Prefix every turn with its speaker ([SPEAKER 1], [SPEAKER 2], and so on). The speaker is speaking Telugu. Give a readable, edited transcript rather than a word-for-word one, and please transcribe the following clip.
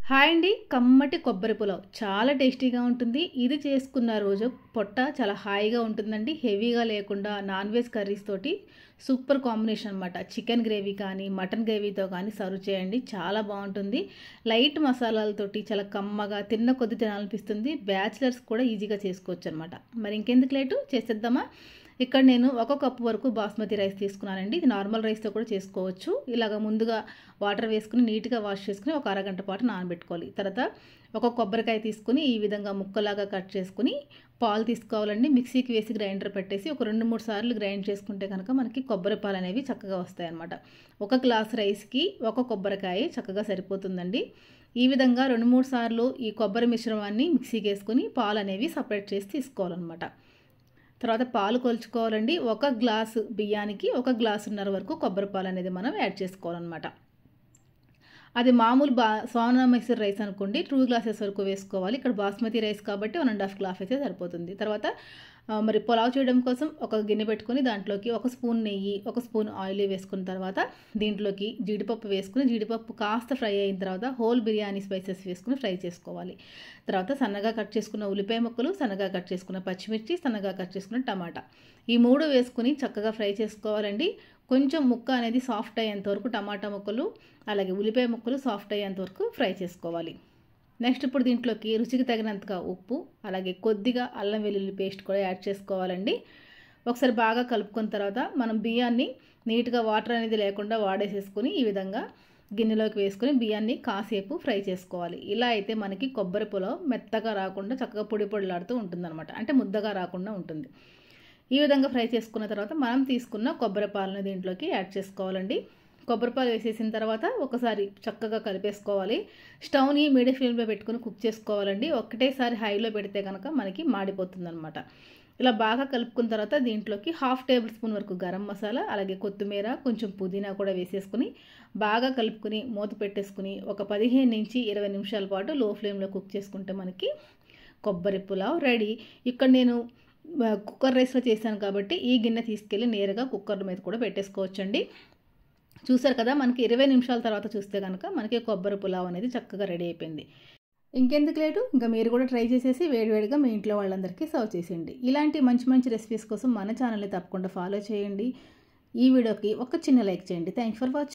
[SPEAKER 1] హాయ్ అండి. కమ్మటి కొబ్బరి పులావ్ చాలా టేస్టీగా ఉంటుంది. ఇది చేసుకున్న రోజు పొట్ట చాలా హాయిగా ఉంటుందండి. హెవీగా లేకుండా నాన్ వెజ్ కర్రీస్ తోటి సూపర్ కాంబినేషన్ అనమాట. చికెన్ గ్రేవీ కానీ మటన్ గ్రేవీతో కానీ సర్వ్ చేయండి, చాలా బాగుంటుంది. లైట్ మసాలాలతోటి చాలా కమ్మగా తిన్న కొద్ది తినాలనిపిస్తుంది. బ్యాచిలర్స్ కూడా ఈజీగా చేసుకోవచ్చు అనమాట. మరి ఇంకెందుకు లేటు, చేసేద్దామా? ఇక్కడ నేను 1 కప్పు వరకు బాస్మతి రైస్ తీసుకున్నానండి. ఇది నార్మల్ రైస్తో కూడా చేసుకోవచ్చు. ఇలాగ ముందుగా వాటర్ వేసుకుని నీట్గా వాష్ చేసుకుని ఒక అరగంట పాటు నానబెట్టుకోవాలి. తర్వాత ఒక కొబ్బరికాయ తీసుకుని ఈ విధంగా ముక్కలాగా కట్ చేసుకుని పాలు తీసుకోవాలండి. మిక్సీకి వేసి గ్రైండర్ పెట్టేసి ఒక 2-3 సార్లు గ్రైండ్ చేసుకుంటే కనుక మనకి కొబ్బరి పాలు అనేవి చక్కగా వస్తాయి అన్నమాట. 1 గ్లాస్ రైస్కి 1 కొబ్బరికాయ చక్కగా సరిపోతుందండి. ఈ విధంగా 2-3 సార్లు ఈ కొబ్బరి మిశ్రమాన్ని మిక్సీకి వేసుకుని పాలు అనేవి సపరేట్ చేసి తీసుకోవాలన్నమాట. తర్వాత పాలు కొలుచుకోవాలండి. 1 గ్లాసు బియ్యానికి 1 గ్లాసున్నర వరకు కొబ్బరి పాలు అనేది మనం యాడ్ చేసుకోవాలన్నమాట. అది మామూలు సోనా మసూరి రైస్ అనుకోండి 2 గ్లాసెస్ వరకు వేసుకోవాలి. ఇక్కడ బాస్మతి రైస్ కాబట్టి 1.5 గ్లాస్ అయితే సరిపోతుంది. తర్వాత మరి పులావ్ చేయడం కోసం ఒక గిన్నె పెట్టుకొని దాంట్లోకి 1 స్పూన్ నెయ్యి, 1 స్పూన్ ఆయిల్ వేసుకున్న తర్వాత దీంట్లోకి జీడిపప్పు వేసుకుని జీడిపప్పు కాస్త ఫ్రై అయిన తర్వాత హోల్ బిర్యానీ స్పైసెస్ వేసుకుని ఫ్రై చేసుకోవాలి. తర్వాత సన్నగా కట్ చేసుకున్న ఉల్లిపాయ ముక్కలు, సన్నగా కట్ చేసుకున్న పచ్చిమిర్చి, సన్నగా కట్ చేసుకున్న టమాటా, ఈ 3 వేసుకుని చక్కగా ఫ్రై చేసుకోవాలండి. కొంచెం ముక్క అనేది సాఫ్ట్ అయ్యేంత వరకు టమాటా ముక్కలు అలాగే ఉల్లిపాయ ముక్కలు సాఫ్ట్ అయ్యేంత వరకు ఫ్రై చేసుకోవాలి. నెక్స్ట్ ఇప్పుడు దీంట్లోకి రుచికి తగినంతగా ఉప్పు అలాగే కొద్దిగా అల్లం వెల్లుల్లి పేస్ట్ కూడా యాడ్ చేసుకోవాలండి. ఒకసారి బాగా కలుపుకున్న తర్వాత మనం బియ్యాన్ని నీట్గా వాటర్ అనేది లేకుండా వాడేసేసుకుని ఈ విధంగా గిన్నెలోకి వేసుకొని బియ్యాన్ని కాసేపు ఫ్రై చేసుకోవాలి. ఇలా అయితే మనకి కొబ్బరి పులావ్ మెత్తగా రాకుండా చక్కగా పొడి పొడిలాడుతూ ఉంటుందన్నమాట. అంటే ముద్దగా రాకుండా ఉంటుంది. ఈ విధంగా ఫ్రై చేసుకున్న తర్వాత మనం తీసుకున్న కొబ్బరి పాలను దీంట్లోకి యాడ్ చేసుకోవాలండి. కొబ్బరి పాలు వేసేసిన తర్వాత ఒకసారి చక్కగా కలిపేసుకోవాలి. స్టవ్ని మీడియం ఫ్లేమ్లో పెట్టుకుని కుక్ చేసుకోవాలండి. ఒకటేసారి హైలో పెడితే కనుక మనకి మాడిపోతుంది అనమాట. ఇలా బాగా కలుపుకున్న తర్వాత దీంట్లోకి 1/2 టేబుల్ స్పూన్ వరకు గరం మసాలా అలాగే కొత్తిమీర, కొంచెం పుదీనా కూడా వేసేసుకుని బాగా కలుపుకుని మూత పెట్టేసుకుని ఒక 15 నుంచి 20 నిమిషాల పాటు లో ఫ్లేమ్లో కుక్ చేసుకుంటే మనకి కొబ్బరి పులావ్ రెడీ. ఇక్కడ నేను కుక్కర్ రైస్లో చేశాను కాబట్టి ఈ గిన్నె తీసుకెళ్ళి నేరుగా కుక్కర్ మీద కూడా పెట్టేసుకోవచ్చండి. చూసారు కదా, మనకి 20 నిమిషాల తర్వాత చూస్తే కనుక మనకి కొబ్బరి పులావ్ అనేది చక్కగా రెడీ అయిపోయింది. ఇంకెందుకు లేటు, ఇంకా మీరు కూడా ట్రై చేసేసి వేడివేడిగా మీ ఇంట్లో వాళ్ళందరికీ సర్వ్ చేసేయండి. ఇలాంటి మంచి మంచి రెసిపీస్ కోసం మన ఛానల్ని తప్పకుండా ఫాలో చేయండి. ఈ వీడియోకి ఒక చిన్న లైక్ చేయండి. Thanks for watching.